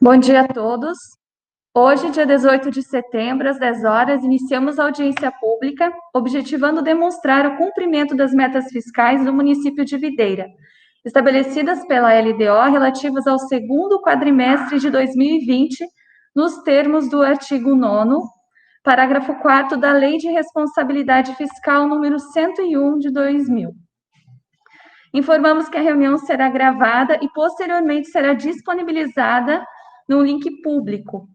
Bom dia a todos. Hoje, dia 18 de setembro, às 10 horas, iniciamos a audiência pública, objetivando demonstrar o cumprimento das metas fiscais do município de Videira, estabelecidas pela LDO relativas ao segundo quadrimestre de 2020, nos termos do artigo 9º, parágrafo 4º da Lei de Responsabilidade Fiscal número 101 de 2000. Informamos que a reunião será gravada e posteriormente será disponibilizada no link público.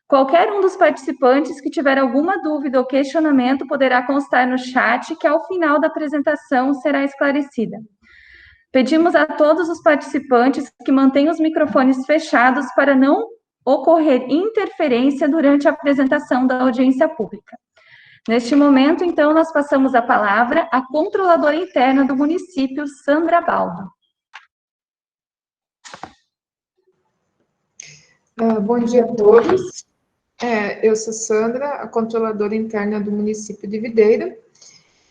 Qualquer um dos participantes que tiver alguma dúvida ou questionamento poderá constar no chat, que ao final da apresentação será esclarecida. Pedimos a todos os participantes que mantenham os microfones fechados para não ocorrer interferência durante a apresentação da audiência pública. Neste momento, então, nós passamos a palavra à controladora interna do município, Sandra Baldo. Bom dia a todos. Eu sou Sandra, a controladora interna do município de Videira,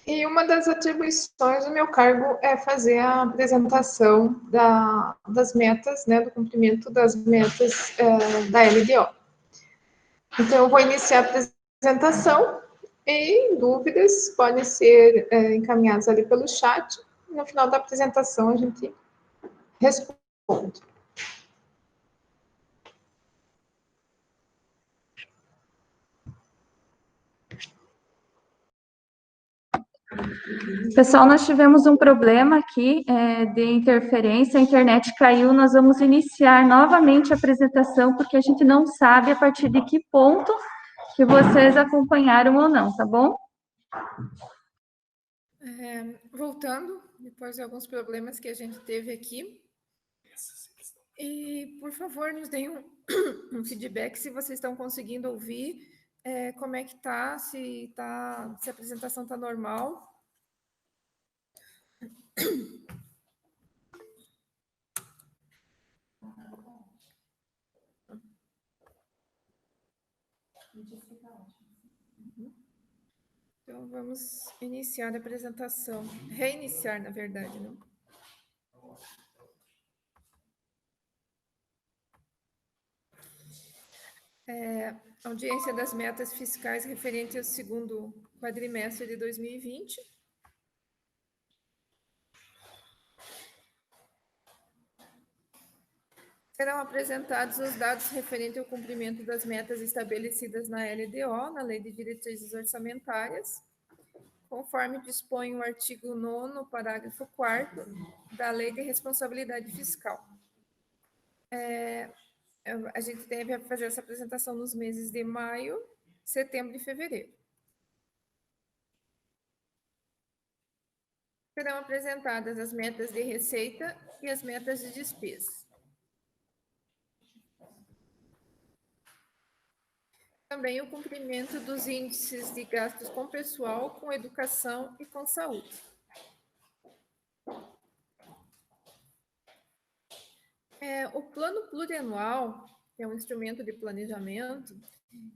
e uma das atribuições do meu cargo é fazer a apresentação das metas, né, do cumprimento das metas da LDO. Então, eu vou iniciar a apresentação e dúvidas podem ser encaminhadas ali pelo chat. No final da apresentação, a gente responde. Pessoal, nós tivemos um problema aqui de interferência, a internet caiu, nós vamos iniciar novamente a apresentação, porque a gente não sabe a partir de que ponto que vocês acompanharam ou não, tá bom? Voltando, depois de alguns problemas que a gente teve aqui, e por favor nos deem um feedback se vocês estão conseguindo ouvir, como é que tá, se a apresentação está normal. Então, vamos iniciar a apresentação. Reiniciar, na verdade, não? Audiência das metas fiscais referente ao segundo quadrimestre de 2020. Serão apresentados os dados referentes ao cumprimento das metas estabelecidas na LDO, na Lei de Diretrizes Orçamentárias, conforme dispõe o artigo 9º, parágrafo 4º, da Lei de Responsabilidade Fiscal. A gente deve fazer essa apresentação nos meses de maio, setembro e fevereiro. Serão apresentadas as metas de receita e as metas de despesa. Também o cumprimento dos índices de gastos com pessoal, com educação e com saúde. O plano plurianual, que é um instrumento de planejamento,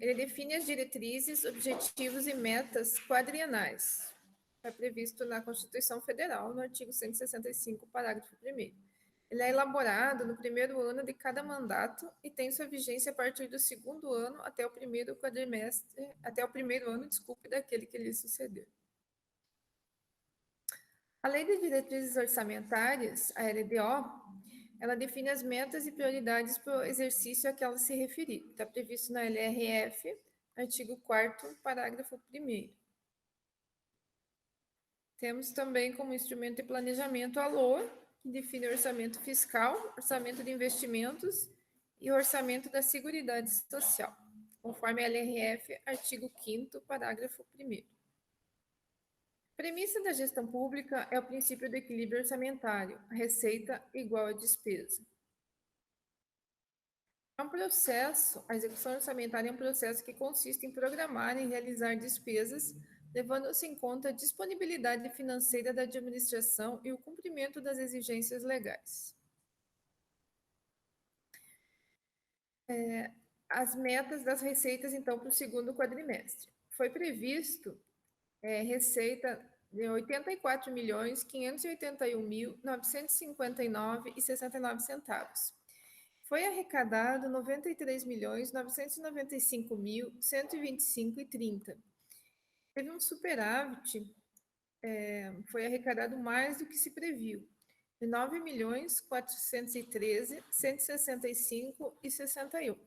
ele define as diretrizes, objetivos e metas quadrienais. Está previsto na Constituição Federal, no artigo 165, parágrafo 1º. Ele é elaborado no primeiro ano de cada mandato e tem sua vigência a partir do segundo ano até o primeiro quadrimestre, até o primeiro ano, daquele que lhe sucedeu. A Lei de Diretrizes Orçamentárias, a LDO, ela define as metas e prioridades para o exercício a que ela se referir. Está previsto na LRF, artigo 4º, parágrafo 1º. Temos também como instrumento de planejamento a LOA, que define o orçamento fiscal, orçamento de investimentos e o orçamento da Seguridade Social, conforme a LRF, artigo 5º, parágrafo 1º. A premissa da gestão pública é o princípio do equilíbrio orçamentário, a receita igual à despesa. A execução orçamentária é um processo que consiste em programar e realizar despesas, levando-se em conta a disponibilidade financeira da administração e o cumprimento das exigências legais. As metas das receitas, então, para o segundo quadrimestre. Foi previsto receita de R$ 84.581.959,69. foi arrecadado 93.995.125,30. Teve um superávit, foi arrecadado mais do que se previu, de 9.413.165,61.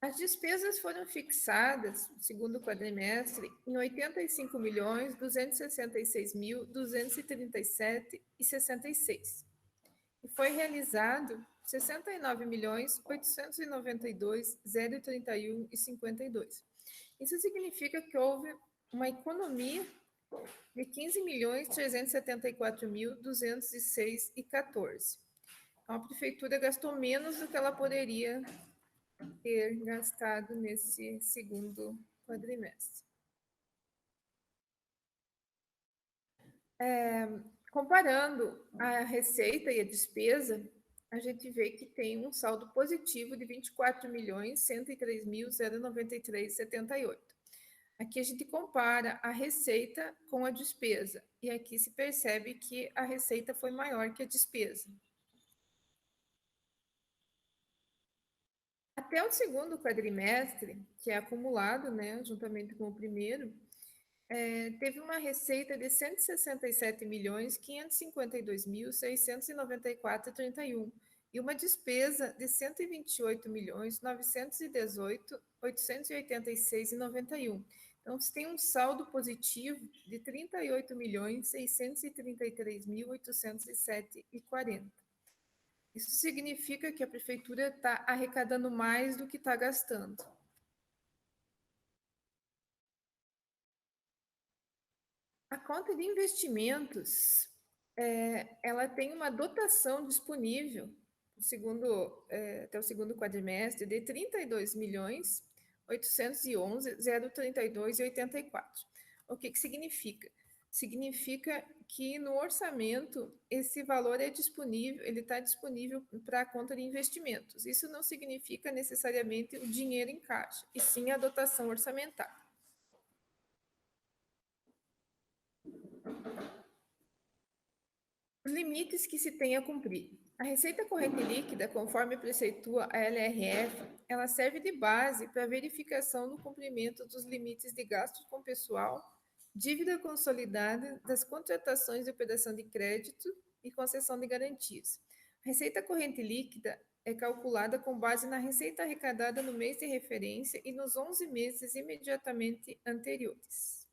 As despesas foram fixadas, segundo o quadrimestre, em 85.266.237,66. E foi realizado 69.892.031,52. Isso significa que houve uma economia de 15.374.206,14. Então, a prefeitura gastou menos do que ela poderia ter gastado nesse segundo quadrimestre. Comparando a receita e a despesa, a gente vê que tem um saldo positivo de 24.103.093,78. Aqui a gente compara a receita com a despesa, e aqui se percebe que a receita foi maior que a despesa. Até o segundo quadrimestre, que é acumulado, né, juntamente com o primeiro, teve uma receita de 167.552.694,31 e uma despesa de 128.918.886,91. Então, você tem um saldo positivo de 38.633.807,40. Isso significa que a prefeitura está arrecadando mais do que está gastando. A conta de investimentos, ela tem uma dotação disponível, até o segundo quadrimestre, de 32.811.032,84. O que significa? Significa que no orçamento esse valor é disponível, ele está disponível para a conta de investimentos. Isso não significa necessariamente o dinheiro em caixa, e sim a dotação orçamentária. Os limites que se tem a cumprir. A receita corrente líquida, conforme preceitua a LRF, ela serve de base para a verificação do cumprimento dos limites de gastos com pessoal, dívida consolidada, das contratações de operação de crédito e concessão de garantias. A receita corrente líquida é calculada com base na receita arrecadada no mês de referência e nos 11 meses imediatamente anteriores.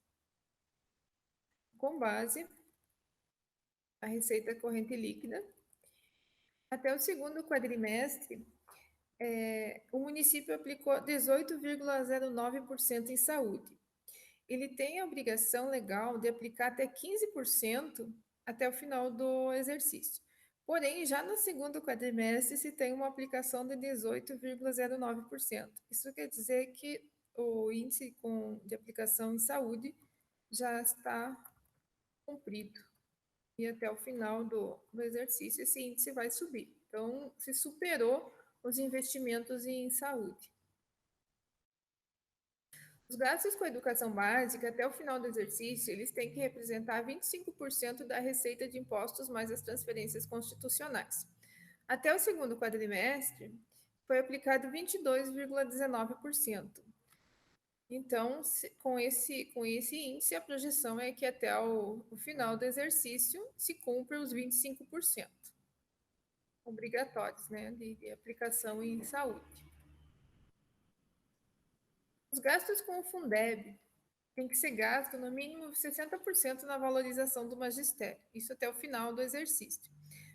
Com base a receita corrente líquida, até o segundo quadrimestre, o município aplicou 18,09% em saúde. Ele tem a obrigação legal de aplicar até 15% até o final do exercício. Porém, já no segundo quadrimestre, se tem uma aplicação de 18,09%. Isso quer dizer que o índice de aplicação em saúde já está cumprido. E até o final do exercício, esse índice vai subir. Então, se superou os investimentos em saúde. Os gastos com a educação básica, até o final do exercício, eles têm que representar 25% da receita de impostos mais as transferências constitucionais. Até o segundo quadrimestre, foi aplicado 22,19%. Então, com esse índice, a projeção é que até o final do exercício se cumpra os 25% obrigatórios, né, de aplicação em saúde. Os gastos com o Fundeb têm que ser gasto no mínimo 60% na valorização do magistério, isso até o final do exercício.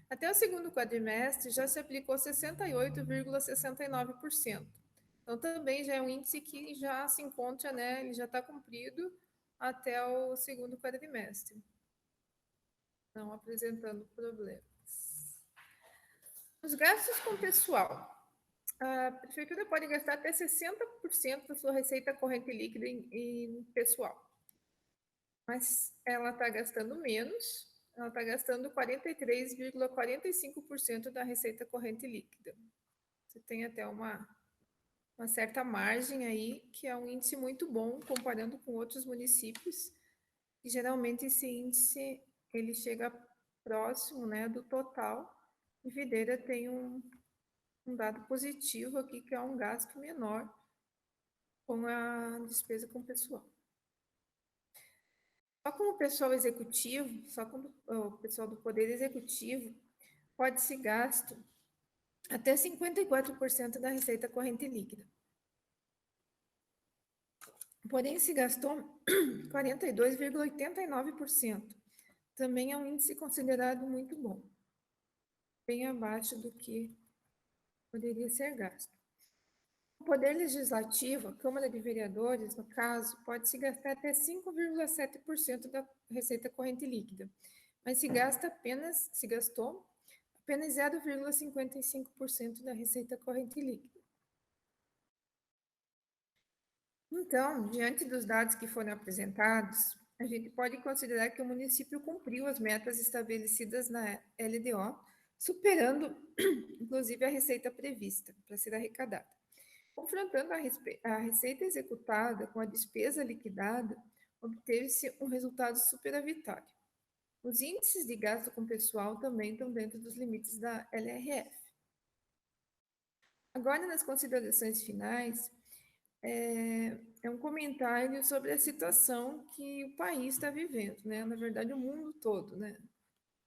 Até o segundo quadrimestre já se aplicou 68,69%. Então, também já é um índice que já se encontra, né, ele já está cumprido até o segundo quadrimestre, não apresentando problemas. Os gastos com pessoal. A prefeitura pode gastar até 60% da sua receita corrente líquida em pessoal, mas ela está gastando menos, ela está gastando 43,45% da receita corrente líquida. Você tem até uma certa margem aí, que é um índice muito bom, comparando com outros municípios, e geralmente esse índice, ele chega próximo, né, do total, e Videira tem um dado positivo aqui, que é um gasto menor com a despesa com o pessoal. Só com o pessoal executivo, só com o pessoal do Poder Executivo, pode-se gasto até 54% da receita corrente líquida. Porém, se gastou 42,89%. Também é um índice considerado muito bom, bem abaixo do que poderia ser gasto. O Poder Legislativo, a Câmara de Vereadores, no caso, pode-se gastar até 5,7% da receita corrente líquida, mas se gastou apenas 0,55% da receita corrente líquida. Então, diante dos dados que foram apresentados, a gente pode considerar que o município cumpriu as metas estabelecidas na LDO, superando, inclusive, a receita prevista para ser arrecadada. Confrontando a receita executada com a despesa liquidada, obteve-se um resultado superavitário. Os índices de gasto com pessoal também estão dentro dos limites da LRF. Agora, nas considerações finais, é um comentário sobre a situação que o país está vivendo, né? Na verdade, o mundo todo, né?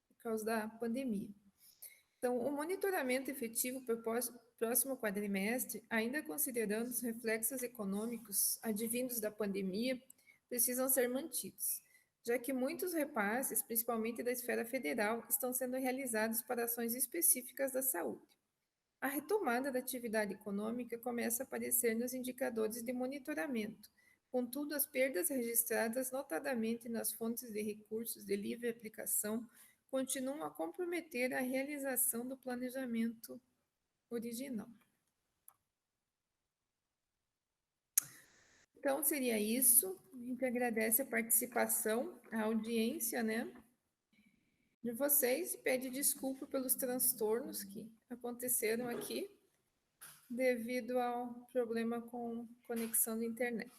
Por causa da pandemia. Então, o monitoramento efetivo para o próximo quadrimestre, ainda considerando os reflexos econômicos advindos da pandemia, precisam ser mantidos, já que muitos repasses, principalmente da esfera federal, estão sendo realizados para ações específicas da saúde. A retomada da atividade econômica começa a aparecer nos indicadores de monitoramento. Contudo, as perdas registradas, notadamente nas fontes de recursos de livre aplicação, continuam a comprometer a realização do planejamento original. Então, seria isso. A gente agradece a participação, a audiência, né, de vocês, e pede desculpa pelos transtornos que aconteceram aqui devido ao problema com conexão de internet.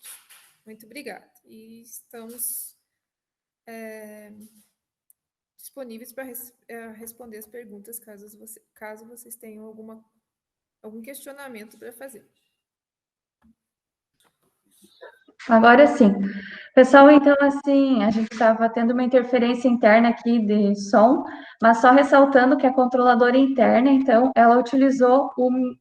Muito obrigada. E estamos disponíveis para responder as perguntas caso vocês tenham algum questionamento para fazer. Agora sim. Pessoal, então, assim, a gente estava tendo uma interferência interna aqui de som, mas só ressaltando que a controladora interna, então, ela utilizou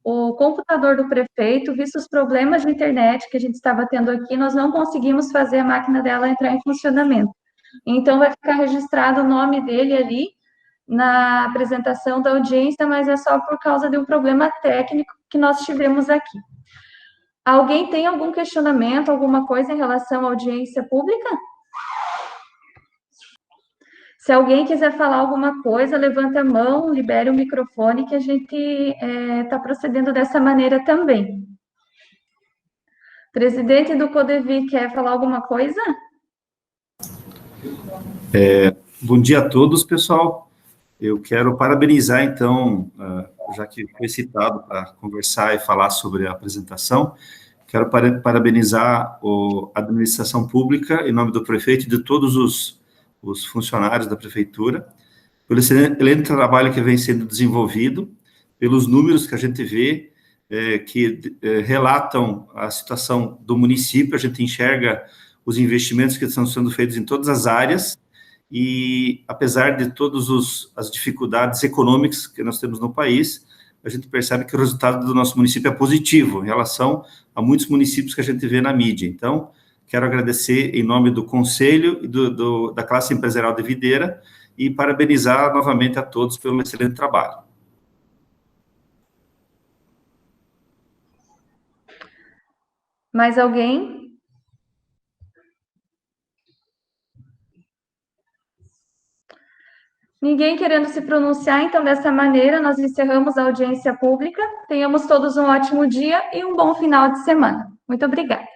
o computador do prefeito, visto os problemas de internet que a gente estava tendo aqui, nós não conseguimos fazer a máquina dela entrar em funcionamento. Então, vai ficar registrado o nome dele ali na apresentação da audiência, mas é só por causa de um problema técnico que nós tivemos aqui. Alguém tem algum questionamento, alguma coisa em relação à audiência pública? Se alguém quiser falar alguma coisa, levanta a mão, libere o microfone, que a gente está procedendo dessa maneira também. Presidente do CODEVI, quer falar alguma coisa? Bom dia a todos, pessoal. Eu quero parabenizar, então, já que foi citado para conversar e falar sobre a apresentação, quero parabenizar a administração pública, em nome do prefeito e de todos os funcionários da prefeitura, pelo excelente trabalho que vem sendo desenvolvido, pelos números que a gente vê, que relatam a situação do município, a gente enxerga os investimentos que estão sendo feitos em todas as áreas, e apesar de todas as dificuldades econômicas que nós temos no país, a gente percebe que o resultado do nosso município é positivo em relação a muitos municípios que a gente vê na mídia. Então, quero agradecer em nome do Conselho e da classe empresarial de Videira e parabenizar novamente a todos pelo excelente trabalho. Mais alguém? Ninguém querendo se pronunciar, então, dessa maneira, nós encerramos a audiência pública. Tenhamos todos um ótimo dia e um bom final de semana. Muito obrigada.